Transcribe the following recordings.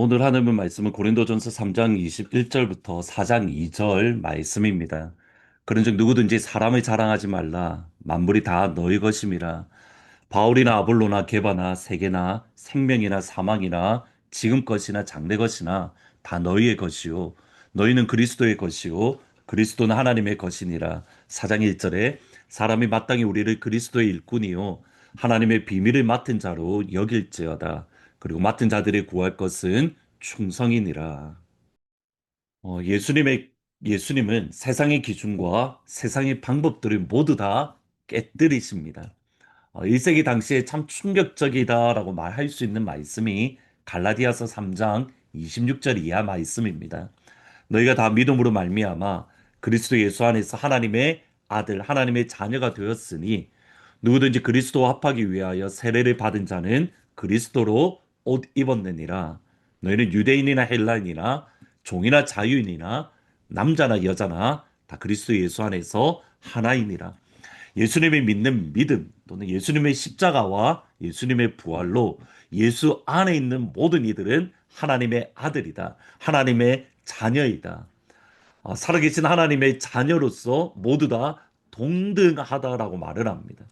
오늘 하는 말씀은 고린도전서 3장 21절부터 4장 2절 말씀입니다. 그런즉 누구든지 사람을 자랑하지 말라. 만물이 다 너희 것임이라. 바울이나 아볼로나 게바나 세계나 생명이나 사망이나 지금 것이나 장래 것이나 다 너희의 것이요 너희는 그리스도의 것이요 그리스도는 하나님의 것이니라. 4장 1절에 사람이 마땅히 우리를 그리스도의 일꾼이요 하나님의 비밀을 맡은 자로 여길지어다. 그리고 맡은 자들이 구할 것은 충성이니라. 예수님은 세상의 기준과 세상의 방법들을 모두 다 깨뜨리십니다. 1세기 당시에 참 충격적이다라고 말할 수 있는 말씀이 갈라디아서 3장 26절 이하 말씀입니다. 너희가 다 믿음으로 말미암아 그리스도 예수 안에서 하나님의 아들, 하나님의 자녀가 되었으니 누구든지 그리스도와 합하기 위하여 세례를 받은 자는 그리스도로 옷 입었느니라. 너희는 유대인이나 헬라인이나 종이나 자유인이나 남자나 여자나 다 그리스도 예수 안에서 하나이니라. 예수님이 믿는 믿음 또는 예수님의 십자가와 예수님의 부활로 예수 안에 있는 모든 이들은 하나님의 아들이다. 하나님의 자녀이다. 살아계신 하나님의 자녀로서 모두 다 동등하다라고 말을 합니다.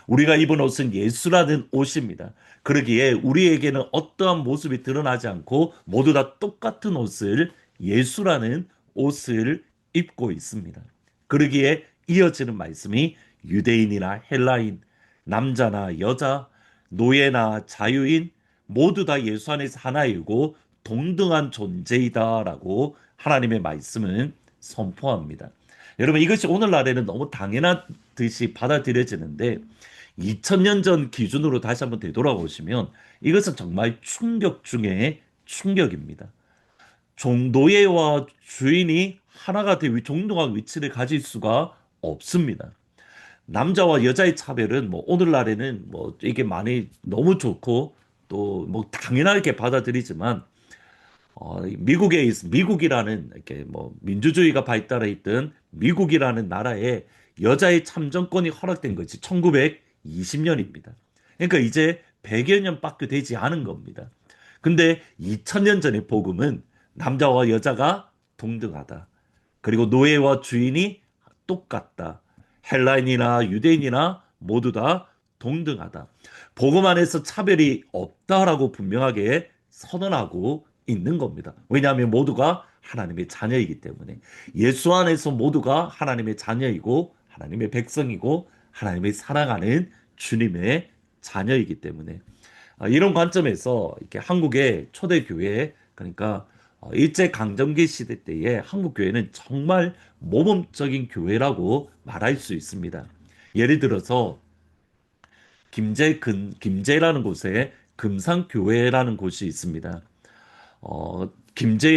우리가 입은 옷은 예수라는 옷입니다. 그러기에 우리에게는 어떠한 모습이 드러나지 않고 모두 다 똑같은 옷을 예수라는 옷을 입고 있습니다. 그러기에 이어지는 말씀이 유대인이나 헬라인, 남자나 여자, 노예나 자유인 모두 다 예수 안에서 하나이고 동등한 존재이다라고 하나님의 말씀은 선포합니다. 여러분 이것이 오늘날에는 너무 당연하듯이 받아들여지는데 2000년 전 기준으로 다시 한번 되돌아보시면 이것은 정말 충격 중에 충격입니다. 노예와 주인이 하나가 되 동등한 위치를 가질 수가 없습니다. 남자와 여자의 차별은 뭐 오늘날에는 뭐 이게 많이 너무 좋고 또 뭐 당연하게 받아들이지만 미국이라는 이렇게 뭐 민주주의가 발달해 있던 미국이라는 나라에 여자의 참정권이 허락된 것이 1920년입니다. 그러니까 이제 100여 년밖에 되지 않은 겁니다. 근데 2000년 전의 복음은 남자와 여자가 동등하다. 그리고 노예와 주인이 똑같다. 헬라인이나 유대인이나 모두 다 동등하다. 복음 안에서 차별이 없다라고 분명하게 선언하고 있는 겁니다. 왜냐하면 모두가 하나님의 자녀이기 때문에 예수 안에서 모두가 하나님의 자녀이고 하나님의 백성이고 하나님의 사랑하는 주님의 자녀이기 때문에 이런 관점에서 이렇게 한국의 초대 교회 그러니까 일제 강점기 시대 때에 한국 교회는 정말 모범적인 교회라고 말할 수 있습니다. 예를 들어서 김제라는 곳에 금산교회라는 곳이 있습니다.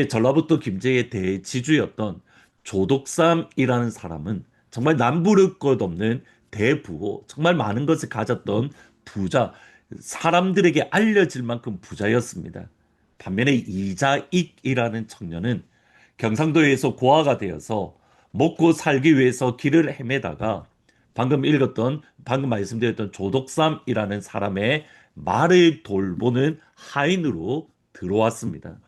전라북도 김제의 대지주였던 조독삼이라는 사람은 정말 남부를 것 없는 대부호, 정말 많은 것을 가졌던 부자, 사람들에게 알려질 만큼 부자였습니다. 반면에 이자익이라는 청년은 경상도에서 고아가 되어서 먹고 살기 위해서 길을 헤매다가 방금 말씀드렸던 조독삼이라는 사람의 말을 돌보는 하인으로 들어왔습니다.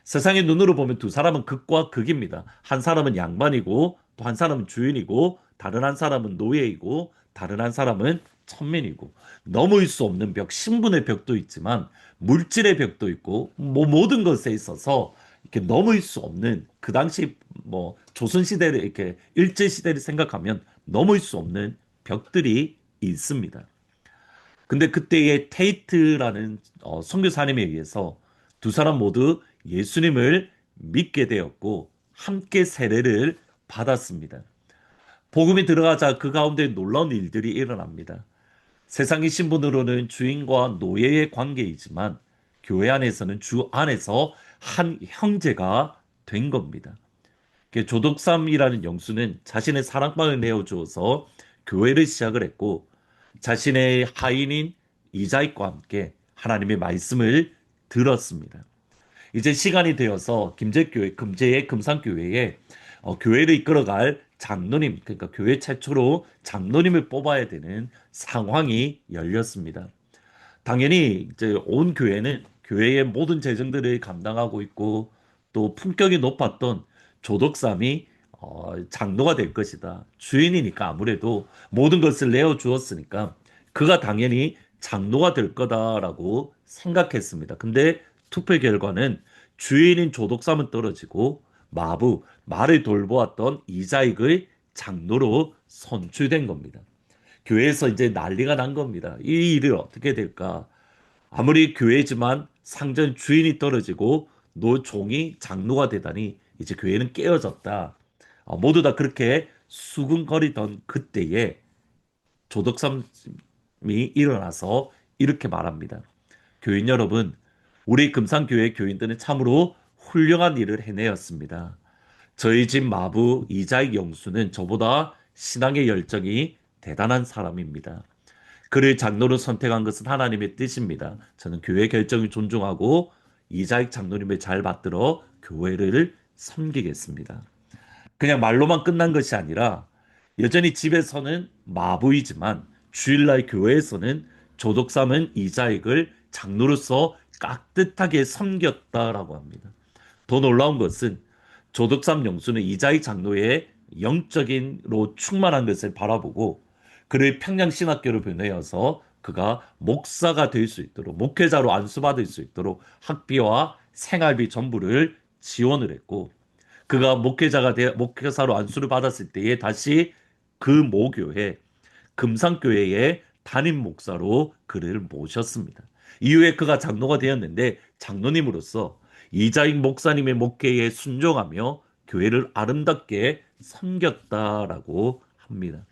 세상의 눈으로 보면 두 사람은 극과 극입니다. 한 사람은 양반이고 또 한 사람은 주인이고 다른 한 사람은 노예이고 다른 한 사람은 천민이고 넘을 수 없는 벽, 신분의 벽도 있지만 물질의 벽도 있고 뭐 모든 것에 있어서 이렇게 넘을 수 없는 그 당시 뭐 조선 시대를 이렇게 일제 시대를 생각하면 넘을 수 없는 벽들이 있습니다. 근데 그때의 테이트라는 선교사님에 의해서 두 사람 모두 예수님을 믿게 되었고 함께 세례를 받았습니다. 복음이 들어가자 그 가운데 놀라운 일들이 일어납니다. 세상의 신분으로는 주인과 노예의 관계이지만 교회 안에서는 주 안에서 한 형제가 된 겁니다. 조독삼이라는 영수는 자신의 사랑방을 내어주어서 교회를 시작을 했고 자신의 하인인 이자익과 함께 하나님의 말씀을 들었습니다. 이제 시간이 되어서 금제의 금산교회에 교회를 이끌어갈 장로님, 그러니까 교회 최초로 장로님을 뽑아야 되는 상황이 열렸습니다. 당연히 이제 온 교회는 교회의 모든 재정들을 감당하고 있고 또 품격이 높았던 조덕삼이 장로가 될 것이다. 주인이니까 아무래도 모든 것을 내어 주었으니까 그가 당연히 장로가 될 거다라고 생각했습니다. 근데 투표 결과는 주인인 조덕삼은 떨어지고 말을 돌보았던 이자익의 장로로 선출된 겁니다. 교회에서 이제 난리가 난 겁니다. 이 일이 어떻게 될까? 아무리 교회지만 상전 주인이 떨어지고 노종이 장로가 되다니 이제 교회는 깨어졌다. 모두 다 그렇게 수군거리던 그때에 조덕삼이 일어나서 이렇게 말합니다. 교인 여러분, 우리 금산교회 교인들은 참으로 훌륭한 일을 해내었습니다. 저희 집 마부 이자익 영수는 저보다 신앙의 열정이 대단한 사람입니다. 그를 장로로 선택한 것은 하나님의 뜻입니다. 저는 교회 결정을 존중하고 이자익 장로님을 잘 받들어 교회를 섬기겠습니다. 그냥 말로만 끝난 것이 아니라 여전히 집에서는 마부이지만 주일날 교회에서는 조독삼은 이자익을 장로로서 깍듯하게 섬겼다라고 합니다. 더 놀라운 것은 조덕삼 영수는 이자익 장로의 영적인로 충만한 것을 바라보고 그를 평양신학교로 보내어서 그가 목사가 될 수 있도록 목회자로 안수받을 수 있도록 학비와 생활비 전부를 지원을 했고 그가 목회사로 안수를 받았을 때에 다시 그 모교회 금산교회의 담임 목사로 그를 모셨습니다. 이후에 그가 장로가 되었는데 장로님으로서 이자익 목사님의 목회에 순종하며 교회를 아름답게 섬겼다라고 합니다.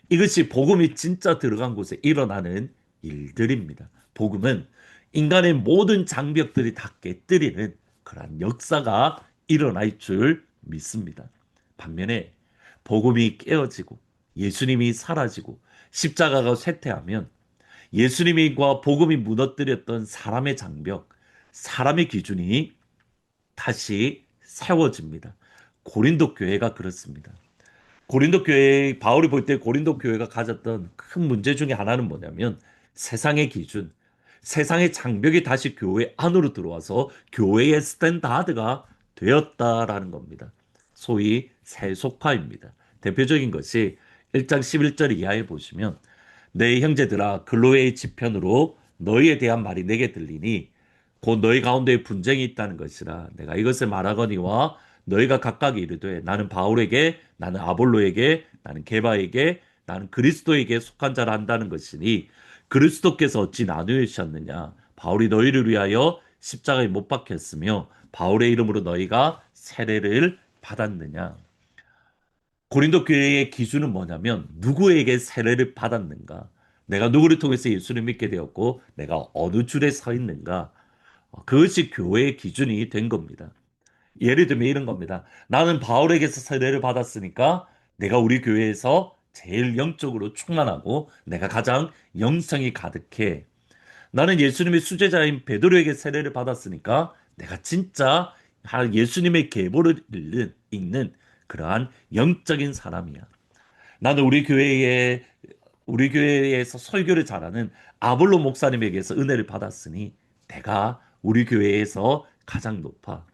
이것이 복음이 진짜 들어간 곳에 일어나는 일들입니다. 복음은 인간의 모든 장벽들이 다 깨뜨리는 그러한 역사가 일어날 줄 믿습니다. 반면에 복음이 깨어지고 예수님이 사라지고 십자가가 쇠퇴하면 예수님과 복음이 무너뜨렸던 사람의 장벽, 사람의 기준이 다시 세워집니다. 고린도 교회가 그렇습니다. 고린도 교회, 바울이 볼 때 고린도 교회가 가졌던 큰 문제 중에 하나는 뭐냐면 세상의 기준, 세상의 장벽이 다시 교회 안으로 들어와서 교회의 스탠다드가 되었다라는 겁니다. 소위 세속화입니다. 대표적인 것이 1장 11절 이하에 보시면 내 형제들아 근로의 지편으로 너희에 대한 말이 내게 들리니 곧 너희 가운데 분쟁이 있다는 것이라 내가 이것을 말하거니와 너희가 각각 이르되 나는 바울에게 나는 아볼로에게 나는 게바에게 나는 그리스도에게 속한 자라 한다는 것이니 그리스도께서 어찌 나누셨느냐 바울이 너희를 위하여 십자가에 못 박혔으며 바울의 이름으로 너희가 세례를 받았느냐. 고린도 교회의 기준은 뭐냐면 누구에게 세례를 받았는가, 내가 누구를 통해서 예수를 믿게 되었고 내가 어느 줄에 서 있는가, 그것이 교회의 기준이 된 겁니다. 예를 들면 이런 겁니다. 나는 바울에게서 세례를 받았으니까 내가 우리 교회에서 제일 영적으로 충만하고 내가 가장 영성이 가득해. 나는 예수님의 수제자인 베드로에게 세례를 받았으니까 내가 진짜 예수님의 계보를 읽는 그러한 영적인 사람이야. 나는 우리 교회에서 설교를 잘하는 아볼로 목사님에게서 은혜를 받았으니 내가 우리 교회에서 가장 높아.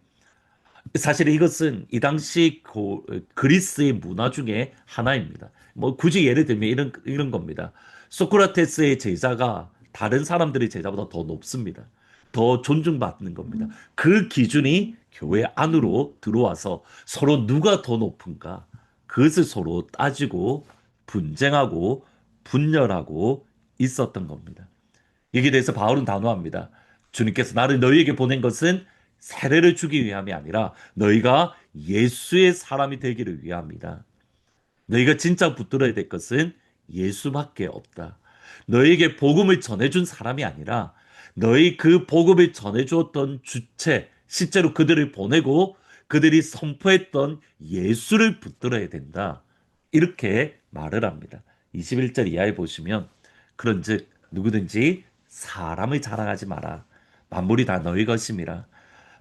사실 이것은 이 당시 그리스의 문화 중에 하나입니다. 뭐 굳이 예를 들면 이런 겁니다. 소크라테스의 제자가 다른 사람들의 제자보다 더 높습니다. 더 존중받는 겁니다. 그 기준이 교회 안으로 들어와서 서로 누가 더 높은가 그것을 서로 따지고 분쟁하고 분열하고 있었던 겁니다. 여기에 대해서 바울은 단호합니다. 주님께서 나를 너희에게 보낸 것은 세례를 주기 위함이 아니라 너희가 예수의 사람이 되기를 위함이다. 너희가 진짜 붙들어야 될 것은 예수밖에 없다. 너희에게 복음을 전해준 사람이 아니라 너희 그 복음을 전해주었던 주체, 실제로 그들을 보내고 그들이 선포했던 예수를 붙들어야 된다. 이렇게 말을 합니다. 21절 이하에 보시면 그런즉 누구든지 사람을 자랑하지 마라. 만물이 다 너희 것임이라.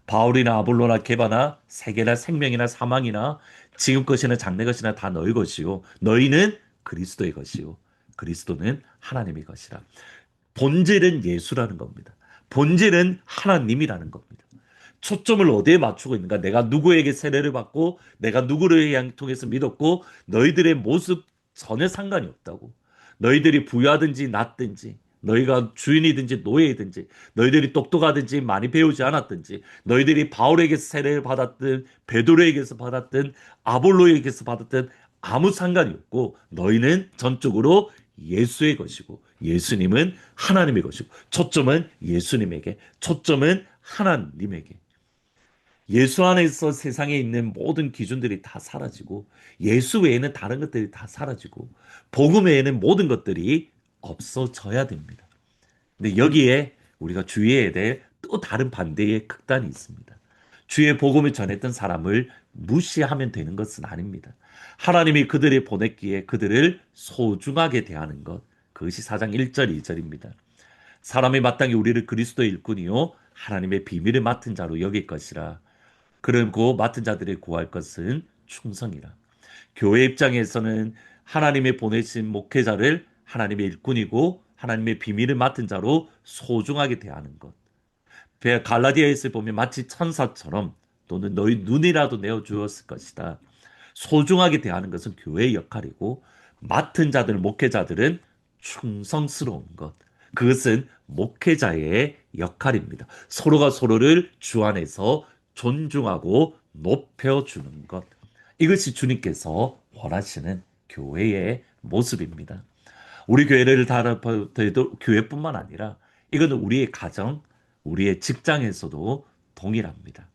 바울이나 아볼로나 게바나 세계나 생명이나 사망이나 지금 것이나 장래 것이나 다 너희 것이요 너희는 그리스도의 것이요 그리스도는 하나님의 것이라. 본질은 예수라는 겁니다. 본질은 하나님이라는 겁니다. 초점을 어디에 맞추고 있는가? 내가 누구에게 세례를 받고 내가 누구를 통해서 믿었고 너희들의 모습 전혀 상관이 없다고. 너희들이 부유하든지 낮든지 너희가 주인이든지 노예이든지 너희들이 똑똑하든지 많이 배우지 않았든지 너희들이 바울에게서 세례를 받았든 베드로에게서 받았든 아볼로에게서 받았든 아무 상관이 없고 너희는 전적으로 예수의 것이고 예수님은 하나님의 것이고 초점은 예수님에게 초점은 하나님에게 예수 안에서 세상에 있는 모든 기준들이 다 사라지고 예수 외에는 다른 것들이 다 사라지고 복음 외에는 모든 것들이 없어져야 됩니다. 근데 여기에 우리가 주의해야 될 또 다른 반대의 극단이 있습니다. 주의 복음을 전했던 사람을 무시하면 되는 것은 아닙니다. 하나님이 그들을 보냈기에 그들을 소중하게 대하는 것. 그것이 4장 1절 2절입니다. 사람이 마땅히 우리를 그리스도의 일꾼이요 하나님의 비밀을 맡은 자로 여길 것이라. 그리고 맡은 자들이 구할 것은 충성이라. 교회 입장에서는 하나님의 보내신 목회자를 하나님의 일꾼이고 하나님의 비밀을 맡은 자로 소중하게 대하는 것. 갈라디아에서 보면 마치 천사처럼 또는 너희 눈이라도 내어 주었을 것이다. 소중하게 대하는 것은 교회의 역할이고 맡은 자들, 목회자들은 충성스러운 것. 그것은 목회자의 역할입니다. 서로가 서로를 주 안에서 존중하고 높여주는 것. 이것이 주님께서 원하시는 교회의 모습입니다. 우리 교회를 다뤄도 교회뿐만 아니라 이거는 우리의 가정, 우리의 직장에서도 동일합니다.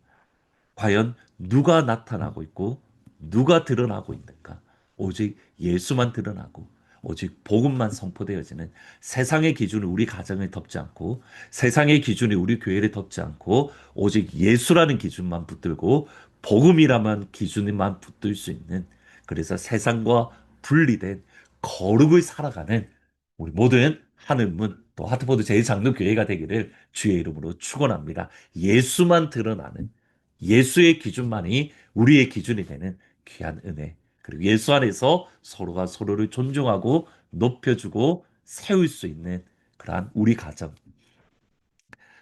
과연 누가 나타나고 있고 누가 드러나고 있는가? 오직 예수만 드러나고 오직 복음만 선포되어지는 세상의 기준이 우리 가정을 덮지 않고 세상의 기준이 우리 교회를 덮지 않고 오직 예수라는 기준만 붙들고 복음이라만 기준만 붙들 수 있는 그래서 세상과 분리된 거룩을 살아가는 우리 모든 하늘문 또 하트포드 제2장로교회가 되기를 주의 이름으로 축원합니다. 예수만 드러나는 예수의 기준만이 우리의 기준이 되는 귀한 은혜. 그리고 예수 안에서 서로가 서로를 존중하고 높여주고 세울 수 있는 그러한 우리 가정.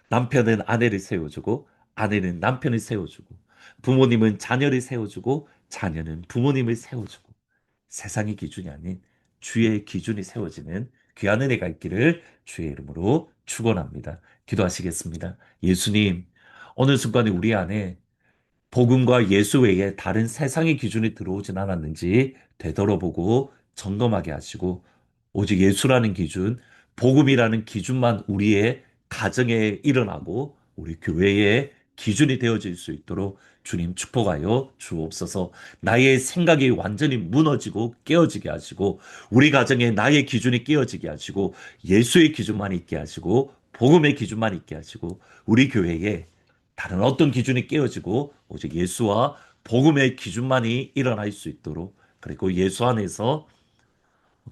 남편은 아내를 세워주고 아내는 남편을 세워주고 부모님은 자녀를 세워주고 자녀는 부모님을 세워주고 세상의 기준이 아닌 주의 기준이 세워지는 귀한 은혜가 있기를 주의 이름으로 축원합니다. 기도하시겠습니다. 예수님, 어느 순간에 우리 안에 복음과 예수 외에 다른 세상의 기준이 들어오진 않았는지 되돌아보고 점검하게 하시고 오직 예수라는 기준, 복음이라는 기준만 우리의 가정에 일어나고 우리 교회의 기준이 되어질 수 있도록 주님 축복하여 주옵소서. 나의 생각이 완전히 무너지고 깨어지게 하시고 우리 가정에 나의 기준이 깨어지게 하시고 예수의 기준만 있게 하시고 복음의 기준만 있게 하시고 우리 교회에 다른 어떤 기준이 깨어지고 오직 예수와 복음의 기준만이 일어날 수 있도록 그리고 예수 안에서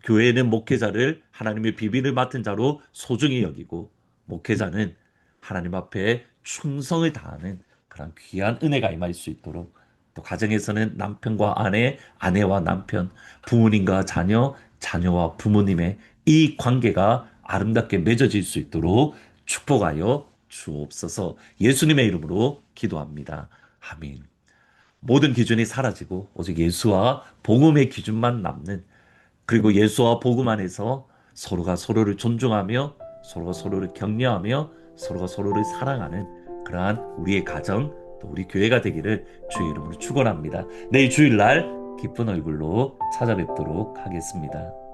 교회는 목회자를 하나님의 비밀을 맡은 자로 소중히 여기고 목회자는 하나님 앞에 충성을 다하는 그런 귀한 은혜가 임할 수 있도록 또 가정에서는 남편과 아내, 아내와 남편, 부모님과 자녀, 자녀와 부모님의 이 관계가 아름답게 맺어질 수 있도록 축복하여 주옵소서. 예수님의 이름으로 기도합니다. 아멘. 모든 기준이 사라지고 오직 예수와 복음의 기준만 남는 그리고 예수와 복음 안에서 서로가 서로를 존중하며 서로가 서로를 격려하며 서로가 서로를 사랑하는 그러한 우리의 가정 또 우리 교회가 되기를 주의 이름으로 축원합니다. 내일 주일날 기쁜 얼굴로 찾아뵙도록 하겠습니다.